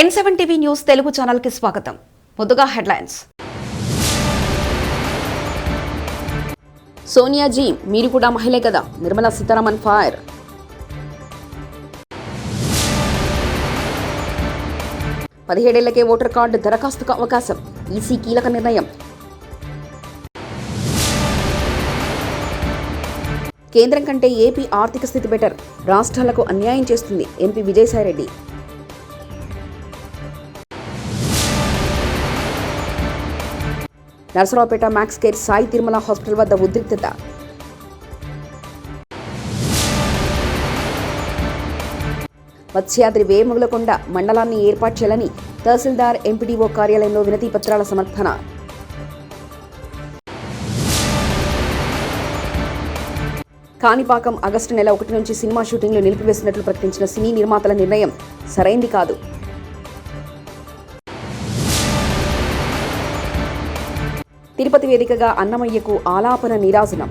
N7 TV news Telugu channel కి స్వాగతం. ముందుగా హెడ్లైన్స్. సోనియా జీ మీరు కూడా మహిళే కదా, నిర్మలా సీతారామన్ ఫైర్. పదిహేడేళ్లకే ఓటర్ కార్డు దరఖాస్తుకు అవకాశం, ఈసీ కీలక నిర్ణయం. కేంద్రం కంటే ఏపీ ఆర్థిక స్థితి బెటర్, రాష్ట్రాలకు అన్యాయం చేస్తుంది MP Vijayasai Reddy. Narasaraopet max care Sai Tirumala hospital వద్ద ఉద్రిక్తత. మత్స్యాద్రి వేములకొండ మండలాన్ని ఏర్పాటు చేయాలని తహసీల్దార్ ఎంపీడీఓ కార్యాలయంలో వినతి పత్రాల సమర్పణ. కాణిపాకం ఆగస్టు నెల 1 నుంచి సినిమా షూటింగ్లు నిలిపివేసినట్లు ప్రకటించిన సినీ నిర్మాతల నిర్ణయం సరైంది కాదు. తిరుపతి వేదికగా అన్నమయ్యకు ఆలాపన నీరాజనం.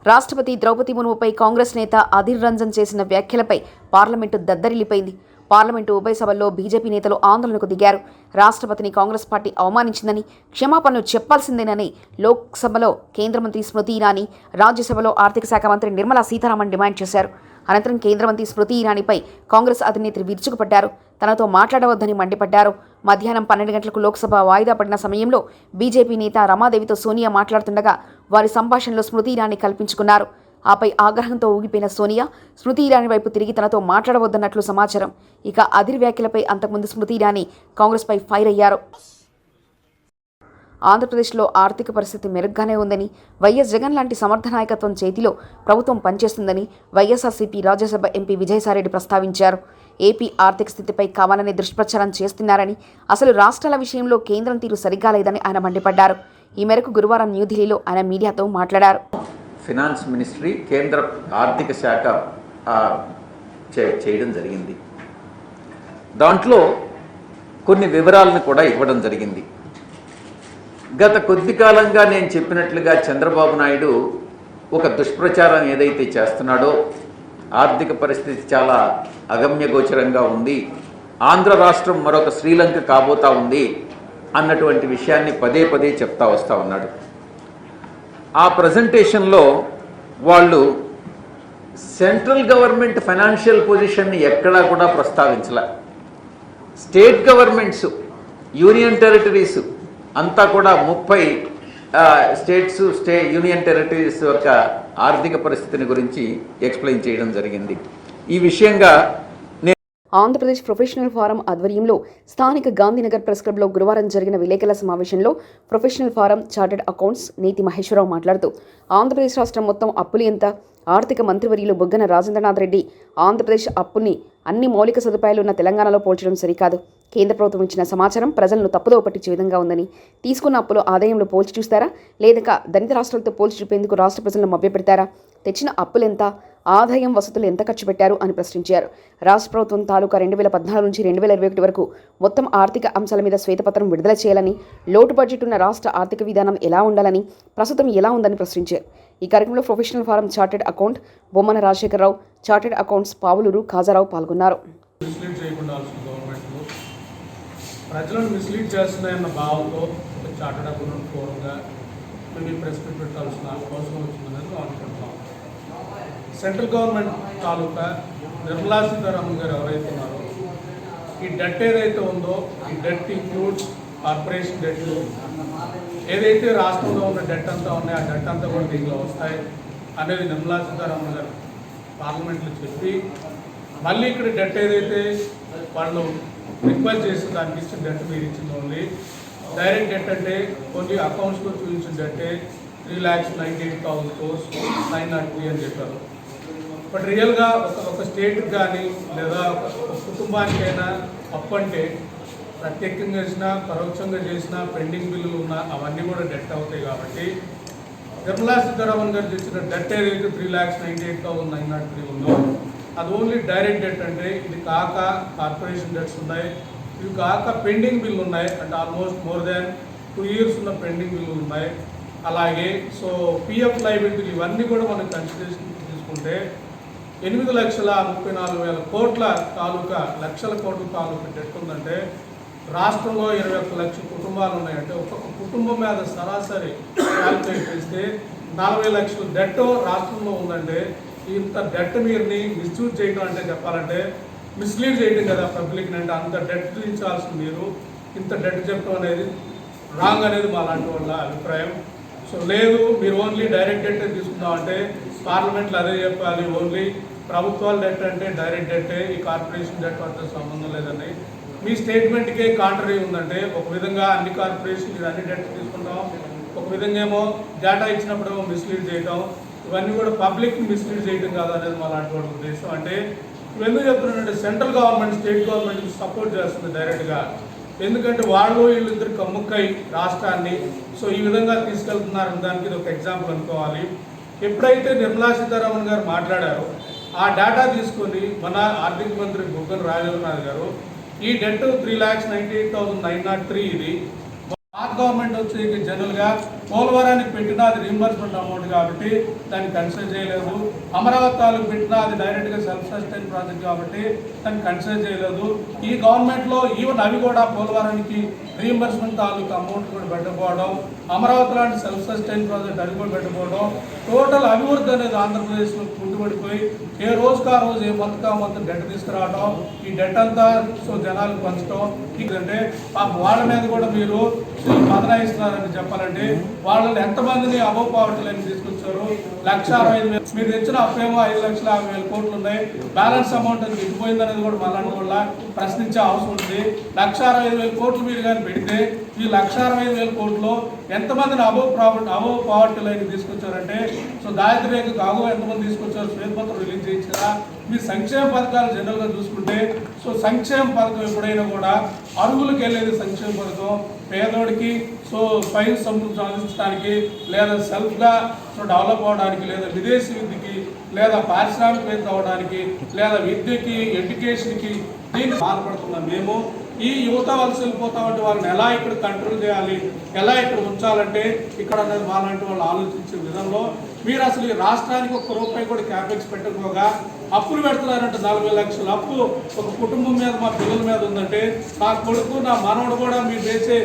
రాష్ట్రపతి ద్రౌపది ముర్ముపై కాంగ్రెస్ నేత అధీర్ రంజన్ చేసిన వ్యాఖ్యలపై పార్లమెంటు దద్దరిల్లిపోయింది. పార్లమెంటు ఉభయ సభల్లో బీజేపీ నేతలు ఆందోళనకు దిగారు. రాష్ట్రపతిని కాంగ్రెస్ పార్టీ అవమానించిందని, క్షమాపణలు చెప్పాల్సిందేనని లోక్సభలో కేంద్ర మంత్రి స్మృతి ఇరానీ, రాజ్యసభలో ఆర్థిక శాఖ మంత్రి నిర్మలా సీతారామన్ డిమాండ్ చేశారు. అనంతరం కేంద్ర మంత్రి స్మృతి ఇరానీపై కాంగ్రెస్ అధినేత్రి విరుచుకుపడ్డారు. తనతో మాట్లాడవద్దని మండిపడ్డారు. మధ్యాహ్నం 12 గంటలకు లోక్సభ వాయిదా పడిన సమయంలో బీజేపీ నేత రమాదేవితో సోనియా మాట్లాడుతుండగా వారి సంభాషణలో స్మృతి ఇరానీ కల్పించుకున్నారు. ఆపై ఆగ్రహంతో ఊగిపోయిన సోనియా స్మృతి ఇరానీ వైపు తిరిగి తనతో మాట్లాడవద్దన్నట్లు సమాచారం. ఇక అధీర్ వ్యాఖ్యలపై అంతకుముందు స్మృతి ఇరానీ కాంగ్రెస్పై ఫైర్ అయ్యారు. ఆంధ్రప్రదేశ్లో ఆర్థిక పరిస్థితి మెరుగ్గానే ఉందని, వైఎస్ జగన్ లాంటి సమర్థ నాయకత్వం చేతిలో ప్రభుత్వం పనిచేస్తుందని వైఎస్ఆర్సీపీ రాజ్యసభ ఎంపీ విజయసాయిరెడ్డి ప్రస్తావించారు. ఏపీ ఆర్థిక స్థితిపై కావాలని దుష్ప్రచారం చేస్తున్నారని, అసలు రాష్ట్రాల విషయంలో కేంద్రం తీరు సరిగ్గా లేదని ఆయన మండిపడ్డారు. ఈ మేరకు గురువారం న్యూఢిల్లీలో ఆయన మీడియాతో మాట్లాడారు. ఫినాన్స్ మినిస్ట్రీ, కేంద్ర ఆర్థిక శాఖ చేయడం జరిగింది. దాంట్లో కొన్ని వివరాలను కూడా ఇవ్వడం జరిగింది. గత కొద్ది కాలంగా నేను చెప్పినట్లుగా చంద్రబాబు నాయుడు ఒక దుష్ప్రచారం ఏదైతే చేస్తున్నాడో, ఆర్థిక పరిస్థితి చాలా అగమ్యగోచరంగా ఉంది, ఆంధ్ర రాష్ట్రం మరొక శ్రీలంక కాబోతా ఉంది అన్నటువంటి విషయాన్ని పదే పదే చెప్తా వస్తూ ఉన్నాడు. ఆ ప్రజెంటేషన్లో వాళ్ళు సెంట్రల్ గవర్నమెంట్ ఫైనాన్షియల్ పొజిషన్ని ఎక్కడా కూడా ప్రస్తావించలే. స్టేట్ గవర్నమెంట్స్, యూనియన్ టెరిటరీస్ అంతా కూడా 30 స్టేట్స్, యూనియన్ టెరిటరీస్ యొక్క ఆర్థిక పరిస్థితిని గురించి ఎక్స్ప్లెయిన్ చేయడం జరిగింది. ఈ విషయంగా ఆంధ్రప్రదేశ్ ప్రొఫెషనల్ ఫారం ఆధ్వర్యంలో స్థానిక గాంధీనగర్ ప్రెస్ క్లబ్లో గురువారం జరిగిన విలేకరుల సమావేశంలో ప్రొఫెషనల్ ఫారం చార్టెడ్ అకౌంట్స్ నేతి మహేశ్వరరావు మాట్లాడుతూ, ఆంధ్రప్రదేశ్ రాష్ట్రం మొత్తం అప్పులు ఎంత? ఆర్థిక మంత్రివర్యులు బుగ్గన రాజేంద్రనాథ్ రెడ్డి ఆంధ్రప్రదేశ్ అప్పుల్ని అన్ని మౌలిక సదుపాయాలు ఉన్న తెలంగాణలో పోల్చడం సరికాదు. కేంద్ర ప్రభుత్వం ఇచ్చిన సమాచారం ప్రజలను తప్పుదో పట్టించే విధంగా ఉందని, తీసుకున్న అప్పులు ఆదాయంలో పోల్చి చూస్తారా, లేక దళిత రాష్ట్రాలతో పోల్చి చూపేందుకు రాష్ట్ర ప్రజలను మభ్యపెడతారా? తెచ్చిన అప్పులెంత, ఆదాయం, వసతులు ఎంత ఖర్చు పెట్టారు అని ప్రశ్నించారు. రాష్ట్ర ప్రభుత్వం తాలూకా 2014 నుంచి 2021 వరకు మొత్తం ఆర్థిక అంశాల మీద శ్వేతపత్రం విడుదల చేయాలని, లోటు బడ్జెట్ ఉన్న రాష్ట్ర ఆర్థిక విధానం ఎలా ఉండాలని, ప్రస్తుతం ఎలా ఉందని ప్రశ్నించారు. ఈ కార్యక్రమంలో professional forum chartered account Bommana Rajasekhararao, chartered accounts Pavuluru Khajarao పాల్గొన్నారు. ప్రజలను మిస్లీడ్ చేస్తున్నాయన్న భావంతో ఒక చార్టెడ్ అకౌంట్ ఫోరంగా మేము ప్రెస్ మీట్ పెట్టాల్సిన అవసరం వచ్చిందనేది అనుకుంటున్నాం. సెంట్రల్ గవర్నమెంట్ తాలూకా నిర్మలా సీతారామన్ గారు ఎవరైతే ఉన్నారో, ఈ డెట్ ఏదైతే ఉందో, ఈ డెట్ ఇంక్లూడ్స్ కార్పొరేషన్ డెట్, ఏదైతే రాష్ట్రంలో ఉన్న డెట్ అంతా ఉన్నాయో ఆ డెట్ అంతా కూడా దీంట్లో వస్తాయి అనేది నిర్మలా సీతారామన్ గారు పార్లమెంట్లో చెప్పి, మళ్ళీ ఇక్కడ డెట్ ఏదైతే వాళ్ళు రిక్వెస్ట్ చేసి దానికి ఇచ్చిన డెట్ మీరు ఇచ్చింది ఓన్లీ డైరెక్ట్ డెట్ అంటే కొన్ని అకౌంట్స్లో చూపించిన డెట్టే 3,98,000 crores 903 అని చెప్పారు. బట్ రియల్గా ఒక స్టేట్కి కానీ లేదా ఒక కుటుంబానికైనా అప్పు అంటే ప్రత్యేకంగా చేసినా పరోక్షంగా చేసినా పెండింగ్ బిల్లులు ఉన్నా అవన్నీ కూడా డెట్ అవుతాయి. కాబట్టి నిర్మలా సీతారామన్ గారు తెచ్చిన డెట్ ఏదైతే 3,98,903 ఉందో అది ఓన్లీ డైరెక్ట్ డెట్. అంటే ఇది కాక కార్పొరేషన్ డెట్స్ ఉన్నాయి, ఇవి కాక పెండింగ్ బిల్లు ఉన్నాయి, అంటే ఆల్మోస్ట్ మోర్ దాన్ 2 years ఉన్న పెండింగ్ బిల్లు ఉన్నాయి. అలాగే సో పిఎఫ్ లైబిలిటీలు ఇవన్నీ కూడా మనం కన్సిడరేషన్ తీసుకుంటే 8,34,000 కోట్ల తాలూకా లక్షల కోట్ల తాలూకా డెట్ ఉందంటే రాష్ట్రంలో 21 లక్షల కుటుంబాలు ఉన్నాయంటే ఒక్కొక్క కుటుంబం మీద సరాసరి క్యాల్కులేట్ చేస్తే 40 లక్షల డెట్ రాష్ట్రంలో ఉందంటే ఇంత డెట్ మీరుని మిస్యూజ్ చేయడం అంటే చెప్పాలంటే మిస్లీడ్ చేయడం కదా పబ్లిక్ని. అంటే అంత డెట్ దించాల్సిన మీరు ఇంత డెట్ చెప్పడం అనేది రాంగ్ అనేది మా లాంటి వాళ్ళ అభిప్రాయం. సో లేదు మీరు ఓన్లీ డైరెక్ట్ డెట్ తీసుకుందామంటే పార్లమెంట్లో అదే చెప్పాలి, ఓన్లీ ప్రభుత్వాల డెట్ అంటే డైరెక్ట్ డెట్టే, ఈ కార్పొరేషన్ డెట్ వద్ద సంబంధం లేదని. మీ స్టేట్మెంట్కే కాంట్రరీ ఉందంటే ఒక విధంగా అన్ని కార్పొరేషన్ మీరు అన్ని డెట్ తీసుకుంటాం, ఒక విధంగా ఏమో డేటా ఇచ్చినప్పుడు ఏమో మిస్లీడ్ చేయటం, ఇవన్నీ కూడా పబ్లిక్ని మిస్లీడ్ చేయడం కాదు అనేది మా లాంటి వాళ్ళ ఉద్దేశం. అంటే ఎందుకు చెప్తున్నానంటే సెంట్రల్ గవర్నమెంట్ స్టేట్ గవర్నమెంట్కి సపోర్ట్ చేస్తుంది డైరెక్ట్గా, ఎందుకంటే వాళ్ళు వీళ్ళిద్దరు కమ్ముక్కై రాష్ట్రాన్ని సో ఈ విధంగా తీసుకెళ్తున్నారని దానికి ఇది ఒక ఎగ్జాంపుల్ అనుకోవాలి. ఎప్పుడైతే నిర్మలా సీతారామన్ గారు మాట్లాడారో ఆ డేటా తీసుకొని మన ఆర్థిక మంత్రి బుగ్గన రాజేంద్రనాథ్ గారు ఈ డెట్ 3,98,903 ఇది పాత గవర్నమెంట్ వచ్చి జనరల్గా పోలవరానికి పెట్టినా అది రీంబర్స్మెంట్ అమౌంట్ కాబట్టి దాన్ని కన్సిడర్ చేయలేదు. అమరావతి తాలూకు పెట్టినా అది డైరెక్ట్గా సెల్ఫ్ సస్టైన్ ప్రాజెక్ట్ కాబట్టి దాన్ని కన్సిడర్ చేయలేదు. ఈ గవర్నమెంట్లో ఈవెన్ అవి కూడా పోలవరానికి రీంబర్స్మెంట్ తాలూకు అమౌంట్ కూడా పెట్టకపోవడం, అమరావతి లాంటి సెల్ఫ్ సస్టైన్ ప్రాజెక్ట్ అది కూడా పెట్టకపోవడం, టోటల్ అభివృద్ధి అనేది ఆంధ్రప్రదేశ్లో కుంటుపడిపోయి ఏ రోజుకు ఆ రోజు ఏ మొత్తం డెట్ తీసుకురావడం, ఈ డెట్ అంతా సో జనాలకు పంచడం. అంటే వాళ్ళ మీద కూడా మీరు బదలాయిస్తున్నారని చెప్పాలంటే వాళ్ళని ఎంతమందిని అబోవ్ పావర్టీ లైన్ తీసుకొచ్చారు. 1,65,000 మీరు తెచ్చిన అప్పేమో 5,50,000 కోట్లు ఉన్నాయి, బ్యాలెన్స్ అమౌంట్ అది ఎక్కిపోయింది అనేది కూడా మళ్ళీ వల్ల ప్రశ్నించే అవసరం ఉంది. 1,65,000 కోట్లు మీరు కానీ పెడితే ఈ 1,65,000 కోట్లు ఎంతమందిని అబోవ్ పావర్టీ లైన్ తీసుకొచ్చారంటే సో దారిద్ర్య రేఖకు అబోవ్ ఎంతమంది తీసుకొచ్చారు, శ్వేతపత్రం రిలీజ్ చేయించారా. మీ సంక్షేమ పథకాలు జనరల్గా చూసుకుంటే సో సంక్షేమ పథకం ఎప్పుడైనా కూడా అరుగులకు వెళ్ళేది సంక్షేమ పథకం పేదోడికి సో పైన సాధించడానికి లేదా సెల్ఫ్గా సో డెవలప్ అవడానికి లేదా విదేశీ విద్యకి లేదా పారిశ్రామికవేత్త అవ్వడానికి లేదా విద్యకి ఎడ్యుకేషన్కి దీన్ని బాధపడుతున్నాం మేము. ఈ యువత వలస వెళ్ళిపోతా ఉంటే వాళ్ళని ఎలా ఇక్కడ కంట్రోల్ చేయాలి, ఎలా ఇక్కడ ఉంచాలంటే ఇక్కడ అనేది వాళ్ళంటి వాళ్ళు ఆలోచించే విధంలో మీరు అసలు ఈ రాష్ట్రానికి ₹1 కూడా క్యాపెక్స్ పెట్టకపోగా అప్పులు పెడుతున్నారంటే 40 లక్షల అప్పు ఒక కుటుంబం మీద మా పిల్లల మీద ఉందంటే నా కొడుకు నా మనవడు కూడా మీరు చేసే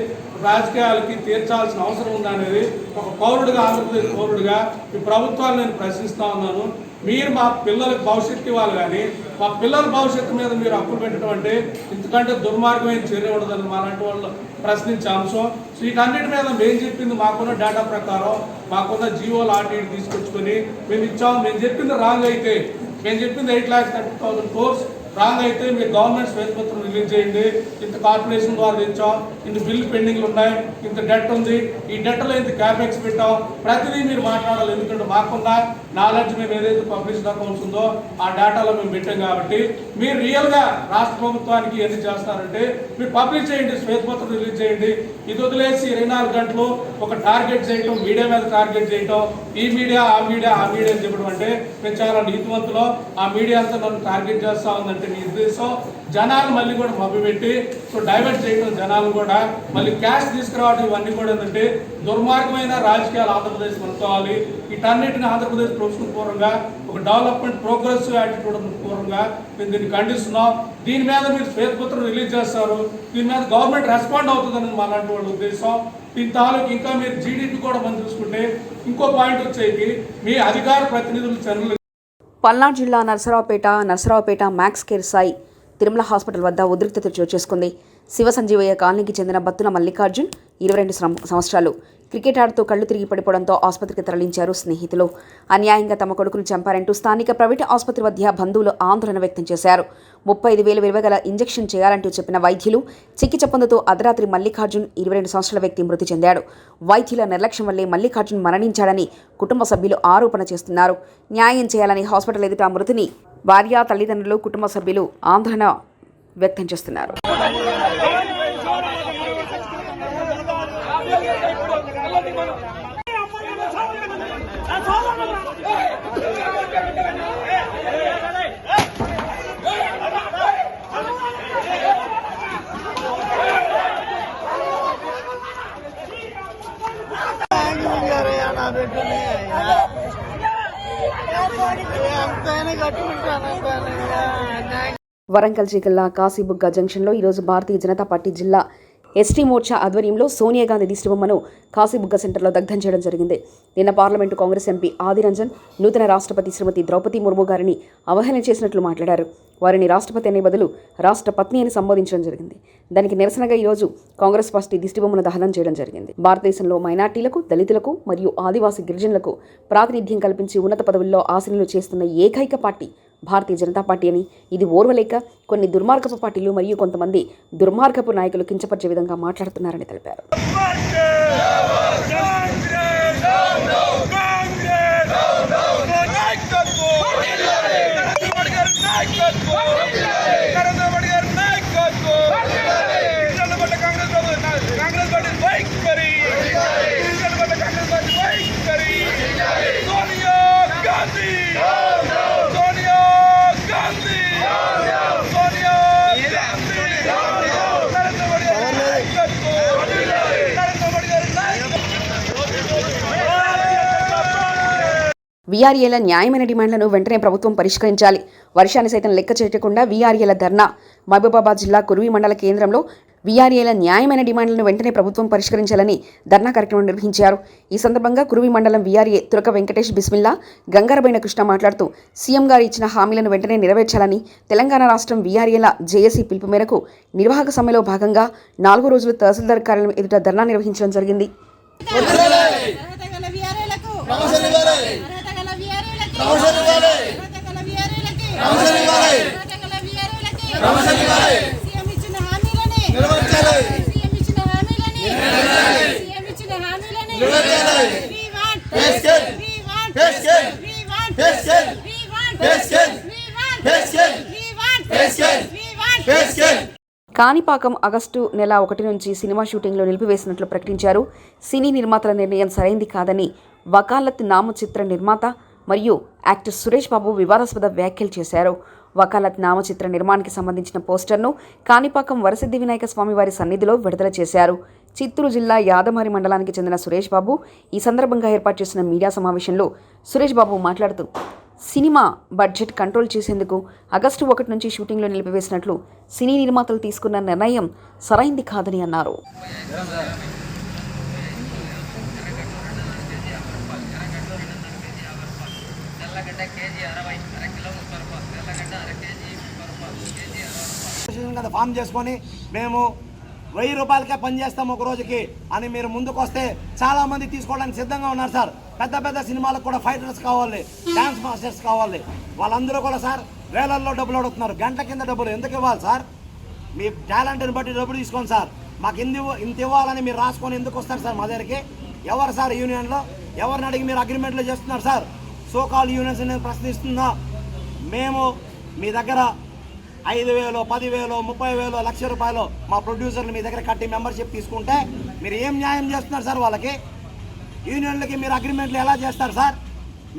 రాజకీయాలకి తీర్చాల్సిన అవసరం ఉందనేది ఒక పౌరుడిగా ఆంధ్రప్రదేశ్ పౌరుడిగా ఈ ప్రభుత్వాన్ని నేను ప్రశ్నిస్తా ఉన్నాను. మీరు మా పిల్లలకు భవిష్యత్తు ఇవ్వాలి కానీ మా పిల్లల భవిష్యత్తు మీద మీరు అప్పులు పెట్టడం అంటే ఇంతకంటే దుర్మార్గమైన చర్య ఉండదని మాలాంటి వాళ్ళు ప్రశ్నించే అంశం. సో వీటన్నిటి మీద మేము చెప్పింది మాకున్న డేటా ప్రకారం మాకున్న జీవోలు ఆర్టీడీ తీసుకొచ్చుకొని మేము ఇచ్చాము. మేము చెప్పింది రాంగ్ అయితే మేము చెప్పింది 8,30,000 కోర్స్ రాంగ్ అయితే మీరు గవర్నమెంట్ శ్వేతపత్రం రిలీజ్ చేయండి. ఇంత కార్పొరేషన్ ద్వారా తెచ్చాం, ఇంత బిల్లు పెండింగ్లు ఉన్నాయి, ఇంత డెట్ ఉంది, ఈ డెట్లో ఇంత క్యాపెక్స్ పెట్టాం, ప్రతిదీ మీరు మాట్లాడాలి. ఎందుకంటే మాకున్న నాలెడ్జ్ మేము ఏదైతే పబ్లిష్డ్ అకౌంట్స్ ఉందో ఆ డేటాలో మేము పెట్టాం కాబట్టి మీరు రియల్గా రాష్ట్ర ప్రభుత్వానికి ఎన్ని చేస్తారంటే మీరు పబ్లిష్ చేయండి, శ్వేతపత్రం రిలీజ్ చేయండి. ఇది వదిలేసి 24 గంటలు ఒక టార్గెట్ చేయటం, మీడియా మీద టార్గెట్ చేయటం, ఈ మీడియా ఆ మీడియా అని చెప్పడం అంటే మేము చాలా నీతివంతులు. ఆ మీడియా అంతా నన్ను టార్గెట్ చేస్తూ ఉందంటే మీ ఉద్దేశం జనాలు మళ్ళీ కూడా మభ్యపెట్టి సో డైవర్ట్ చేయడం, జనాలు కూడా మళ్ళీ క్యాష్ తీసుకురావడం, ఇవన్నీ కూడా ఏంటంటే దుర్మార్గమైన రాజకీయాలు ఆంధ్రప్రదేశ్ కొనుక్కోవాలి. వీటన్నిటిని ఆంధ్రప్రదేశ్ ప్రభుత్వం పూర్వంగా ఒక డెవలప్మెంట్ ప్రోగ్రెసివ్ యాటిట్యూడ్ పూర్వంగా మేము దీన్ని ఖండిస్తున్నాం. దీని మీద మీరు శ్వేతపత్రం రిలీజ్ చేస్తారు, దీని మీద గవర్నమెంట్ రెస్పాండ్ అవుతుందని మాలాంటి వాళ్ళ ఉద్దేశం. దీని తాలూకు ఇంకా మీరు జీడీపీ కూడా మనం చూసుకుంటే ఇంకో పాయింట్ వచ్చేకి మీ అధికార ప్రతినిధులు చర్యలు. పల్నాడు జిల్లా Narasaraopet max care Sai Tirumala hospital వద్ద ఉద్రిక్తత చోటు చేసుకుంది. శివ సంజీవయ్య కాలనీకి చెందిన బత్తుల మల్లికార్జున్ 22 సంవత్సరాలు క్రికెట్ ఆడుతూ కళ్లు తిరిగి పడిపోవడంతో ఆసుపత్రికి తరలించారు స్నేహితులు. అన్యాయంగా తమ కొడుకును చంపారంటూ స్థానిక ప్రైవేటు ఆసుపత్రి వద్ద బంధువులు ఆందోళన వ్యక్తం చేశారు. 35,000 విలువ గల ఇంజెక్షన్ చేయాలంటూ చెప్పిన వైద్యులు చికిత్స పొందుతూ అర్ధరాత్రి మల్లికార్జున్ 22 సంవత్సరాల వ్యక్తి మృతి చెందాడు. వైద్యుల నిర్లక్ష్యం వల్లే మల్లికార్జున్ మరణించాడని కుటుంబ సభ్యులు ఆరోపణ చేస్తున్నారు. న్యాయం చేయాలని హాస్పిటల్ ఎదుట మృతిని భార్య, తల్లిదండ్రులు, కుటుంబ సభ్యులు ఆందోళన వ్యక్తం చేస్తున్నారు. I'm వరంగల్ జిల్లా కాశీబుగ్గ జంక్షన్లో ఈరోజు భారతీయ జనతా పార్టీ జిల్లా ఎస్టీ మోర్చా ఆధ్వర్యంలో సోనియా గాంధీ దిష్టిబొమ్మను కాశీబుగ్గ సెంటర్లో దగ్ధం చేయడం జరిగింది. నిన్న పార్లమెంటు కాంగ్రెస్ ఎంపీ ఆదిరంజన్ నూతన రాష్ట్రపతి శ్రీమతి ద్రౌపది ముర్ము గారిని అవహేళన చేసినట్లు మాట్లాడారు. వారిని రాష్ట్రపతి అనే బదులు రాష్ట్రపత్ని అని సంబోధించడం జరిగింది. దానికి నిరసనగా ఈరోజు కాంగ్రెస్ పార్టీ దిష్టిబొమ్మను దహనం చేయడం జరిగింది. భారతదేశంలో మైనార్టీలకు, దళితులకు మరియు ఆదివాసీ గిరిజనులకు ప్రాతినిధ్యం కల్పించి ఉన్నత పదవుల్లో ఆసీనులు చేస్తున్న ఏకైక పార్టీ భారతీయ జనతా పార్టీ అని, ఇది ఓర్వలేక కొన్ని దుర్మార్గపు పార్టీలు మరియు కొంతమంది దుర్మార్గపు నాయకులు కించపరిచే విధంగా మాట్లాడుతున్నారని తెలిపారు. వీఆర్ఏల న్యాయమైన డిమాండ్లను వెంటనే ప్రభుత్వం పరిష్కరించాలి. వర్షాన్ని సైతం లెక్క చేయకుండా వీఆర్ఏల ధర్నా. మహబూబాబాద్ జిల్లా కురువి మండల కేంద్రంలో వీఆర్ఏల న్యాయమైన డిమాండ్లను వెంటనే ప్రభుత్వం పరిష్కరించాలని ధర్నా కార్యక్రమం నిర్వహించారు. ఈ సందర్భంగా కురువి మండలం వీఆర్ఏ తురక వెంకటేష్ బిస్మిల్లా, గంగారబైన కృష్ణ మాట్లాడుతూ సీఎం గారు ఇచ్చిన హామీలను వెంటనే నెరవేర్చాలని, తెలంగాణ రాష్ట్రం వీఆర్ఏల జేఏసీ పిలుపు మేరకు నిర్వాహక సమ్మెలో భాగంగా 4 రోజులు తహసీల్దార్ కార్యాలయం ఎదుట ధర్నా నిర్వహించడం జరిగింది. కాణిపాకం ఆగస్టు నెల 1 నుంచి సినిమా షూటింగ్లో నిలిపివేసినట్లు ప్రకటించారు. సినీ నిర్మాతల నిర్ణయం సరైంది కాదని వకాలత్ నామచిత్ర నిర్మాత మరియు యాక్టర్ సురేష్ బాబు వివాదాస్పద వ్యాఖ్యలు చేశారు. వకాలత్ నామచిత్ర నిర్మాణానికి సంబంధించిన పోస్టర్ను కాణిపాకం వరసిద్ధి వినాయక స్వామి వారి సన్నిధిలో విడుదల చేశారు. చిత్తూరు జిల్లా యాదమరి మండలానికి చెందిన సురేష్ బాబు ఈ సందర్భంగా ఏర్పాటు చేసిన మీడియా సమావేశంలో సురేష్ బాబు మాట్లాడుతూ సినిమా బడ్జెట్ కంట్రోల్ చేసేందుకు ఆగస్టు 1 నుంచి షూటింగ్లో నిలిపివేసినట్లు సినీ నిర్మాతలు తీసుకున్న నిర్ణయం సరైంది కాదని అన్నారు. ఫామ్ చేసుకొని మేము 1000 రూపాయలకే పని చేస్తాం ఒక రోజుకి అని మీరు ముందుకు వస్తే చాలా మంది తీసుకోవడానికి సిద్ధంగా ఉన్నారు సార్. పెద్ద పెద్ద సినిమాలకు కూడా ఫైటర్స్ కావాలి, డాన్స్ మాస్టర్స్ కావాలి. వాళ్ళందరూ కూడా సార్ వేలల్లో డబ్బులు అడుగుతున్నారు. గంట కింద డబ్బులు ఎందుకు ఇవ్వాలి సార్? మీ టాలెంట్ని బట్టి డబ్బులు తీసుకోండి సార్. మాకు ఇంత ఇవ్వాలని మీరు రాసుకొని ఎందుకు వస్తారు సార్ మా దగ్గరికి? ఎవరు సార్ యూనియన్లో? ఎవరిని అడిగి మీరు అగ్రిమెంట్లు చేస్తున్నారు సార్? సోకాల్ యూనియన్స్ నేను ప్రశ్నిస్తున్నా. మేము మీ దగ్గర 5,000, 10,000, 30,000, ₹1,00,000 మా ప్రొడ్యూసర్లు మీ దగ్గర కట్టి మెంబర్షిప్ తీసుకుంటే మీరు ఏం న్యాయం చేస్తున్నారు సార్? వాళ్ళకి యూనియన్లకి మీరు అగ్రిమెంట్లు ఎలా చేస్తారు సార్?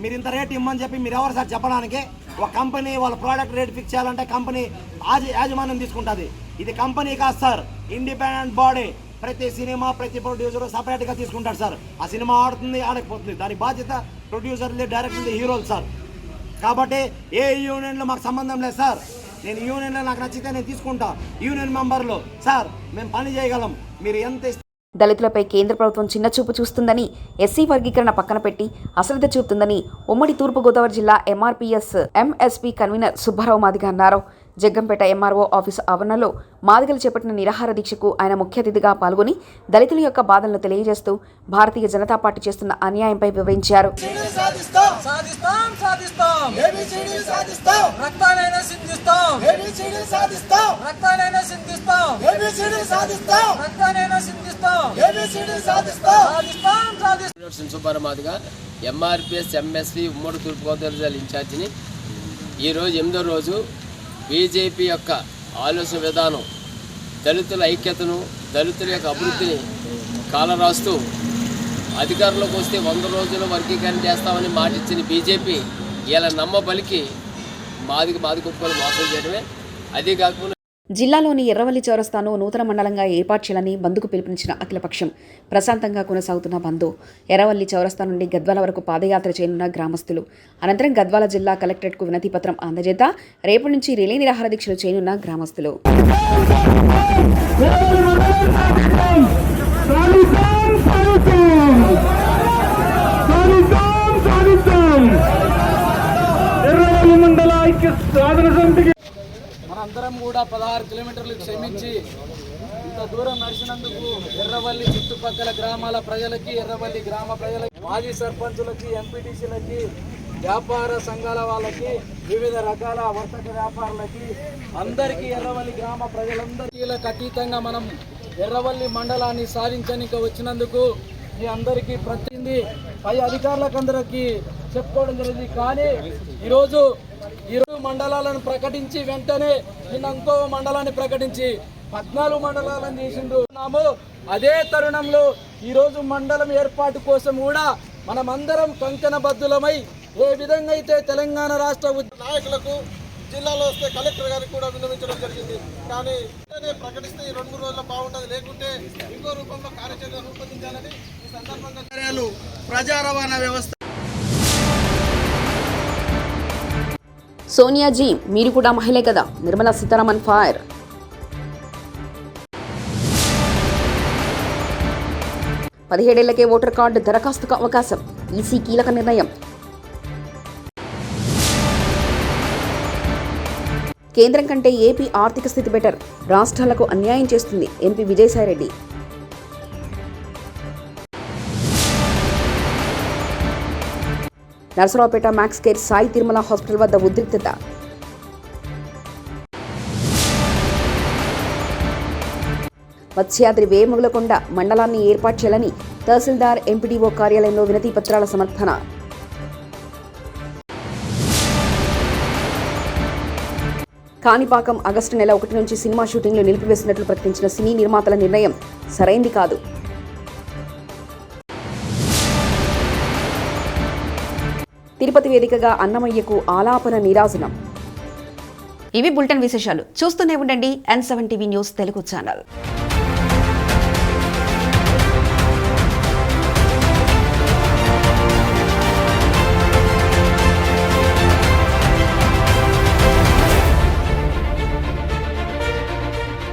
మీరు ఇంత రేట్ ఇమ్మని చెప్పి మీరు ఎవరు సార్ చెప్పడానికి? ఒక కంపెనీ వాళ్ళ ప్రోడక్ట్ రేట్ ఫిక్స్ చేయాలంటే కంపెనీ యాజమాన్యం తీసుకుంటుంది. ఇది కంపెనీ కాదు సార్, ఇండిపెండెంట్ బాడీ. ప్రతి సినిమా ప్రతి ప్రొడ్యూసర్ సపరేట్గా తీసుకుంటాడు సార్. ఆ సినిమా ఆడుతుంది, ఆడకపోతుంది, దాని బాధ్యత ప్రొడ్యూసర్లే, డైరెక్టర్లే, హీరోలు సార్. కాబట్టి ఏ యూనియన్లో మాకు సంబంధం లేదు సార్. నేను యూనియన్లో నాకు నచ్చితే నేను తీసుకుంటా. యూనియన్ మెంబర్లు సార్ మేము పని చేయగలం. మీరు ఎంత దళితులపై కేంద్ర ప్రభుత్వం చిన్నచూపు చూస్తుందని, ఎస్సీ వర్గీకరణ పక్కన పెట్టి అశ్రద్ధ చూపుతుందని ఉమ్మడి తూర్పుగోదావరి జిల్లా MRPS MSP convener Subbarao Madiga అన్నారు. జగ్గంపేట ఎంఆర్ఓ ఆఫీసు ఆవరణలో మాదిగలు చేపట్టిన నిరాహార దీక్షకు ఆయన ముఖ్య అతిథిగా పాల్గొని దళితుల యొక్క బాధలను తెలియజేస్తూ భారతీయ జనతా పార్టీ చేస్తున్న అన్యాయంపై వివరించారు. సుబ్బారావు మాదిగ ఎంఆర్పీఎస్ ఎంఎస్పీ ఉమ్మడి తూర్పుగోదావరి జిల్లా ఇన్ఛార్జిని. ఈరోజు 8వ రోజు బీజేపీ యొక్క ఆలోచన విధానం దళితుల ఐక్యతను, దళితుల యొక్క అభివృద్ధిని కాలరాస్తూ అధికారంలోకి వస్తే 100 రోజులు వర్గీకరణ చేస్తామని మాటిచ్చిన బీజేపీ ఇలా నమ్మబలికి మాదిగ కుప్పలు మోసం చేయడమే. అదే కాకుండా జిల్లాలోని ఎర్రవల్లి చౌరస్తాను నూతన మండలంగా ఏర్పాటు చేయాలని బంద్కు పిలుపునిచ్చిన అఖిలపక్షం ప్రశాంతంగా కొనసాగుతున్న బంద్. ఎర్రవల్లి చౌరస్తా నుండి గద్వాల వరకు పాదయాత్ర చేయనున్న గ్రామస్తులు. అనంతరం గద్వాల జిల్లా కలెక్టరేట్కు వినతి పత్రం అందజేత రేపటి నుంచి రిలే నిరాహార దీక్షలు చేయనున్న గ్రామస్తులు. మనందరం కూడా 16 కిలోమీటర్లు క్షమించి ఇంత దూరం నడిచినందుకు ఎర్రవల్లి చుట్టుపక్కల గ్రామాల ప్రజలకి, ఎర్రవల్లి గ్రామ ప్రజలకి, మాజీ సర్పంచులకి, ఎంపీటీసీలకి, వ్యాపార సంఘాల వాళ్ళకి, వివిధ రకాల వర్తక వ్యాపారులకి, అందరికీ ఎర్రవల్లి గ్రామ ప్రజలందరికీ అతీతంగా మనం ఎర్రవల్లి మండలాన్ని సాధించడానికి వచ్చినందుకు మీ అందరికీ ప్రతినిధి పై అధికారులకు అందరికీ చెప్పుకోవడం జరిగింది. కానీ ఈరోజు మండలాలను ప్రకటించి వెంటనే నిన్న ఇంకో మండలాన్ని ప్రకటించి 14 మండలాలను చేసిండు. అదే తరుణంలో ఈరోజు మండలం ఏర్పాటు కోసం కూడా మనమందరం కంకణబద్ధులమై ఏ విధంగా అయితే తెలంగాణ రాష్ట్ర నాయకులకు జిల్లాలో వస్తే కలెక్టర్ గారికి కూడా విన్నవించడం జరిగింది. కానీ ప్రకటిస్తే ఈ 2-3 రోజుల్లో బాగుంటుంది, లేకుంటే ఇంకో రూపంలో కార్యాచరణ రూపొందించాలని ఈ సందర్భంగా ప్రజా రవాణా వ్యవస్థ. సోనియాజీ మీరు కూడా మహిళే కదా, నిర్మలా సీతారామన్ ఫైర్. పదిహేడేళ్లకే ఓటర్ కార్డు దరఖాస్తుకు అవకాశం, ఈసీ కీలక నిర్ణయం. కేంద్రం కంటే ఏపీ ఆర్థిక స్థితి బెటర్, రాష్ట్రాలకు అన్యాయం చేస్తుంది MP Vijayasai Reddy. Narasaraopet max care Sai Tirumala hospital వద్ద ఉద్రిక్తత. మత్స్యాద్రి వేములకొండ మండలాన్ని ఏర్పాటు చేయాలని తహసీల్దార్ ఎంపీడీఓ కార్యాలయంలో వినతి పత్రాల సమర్పణ. కాణిపాకం ఆగస్టు నెల 1 నుంచి సినిమా షూటింగ్లు నిలిపివేసినట్లు ప్రకటించిన సినీ నిర్మాతల నిర్ణయం సరైంది కాదు. తిరుపతి వేదికగా అన్నమయ్యకు ఆలాపన నీరాజనం. ఇవి బులెటిన్ విశేషాలు. చూస్తూనే ఉండండి N7 TV news Telugu channel.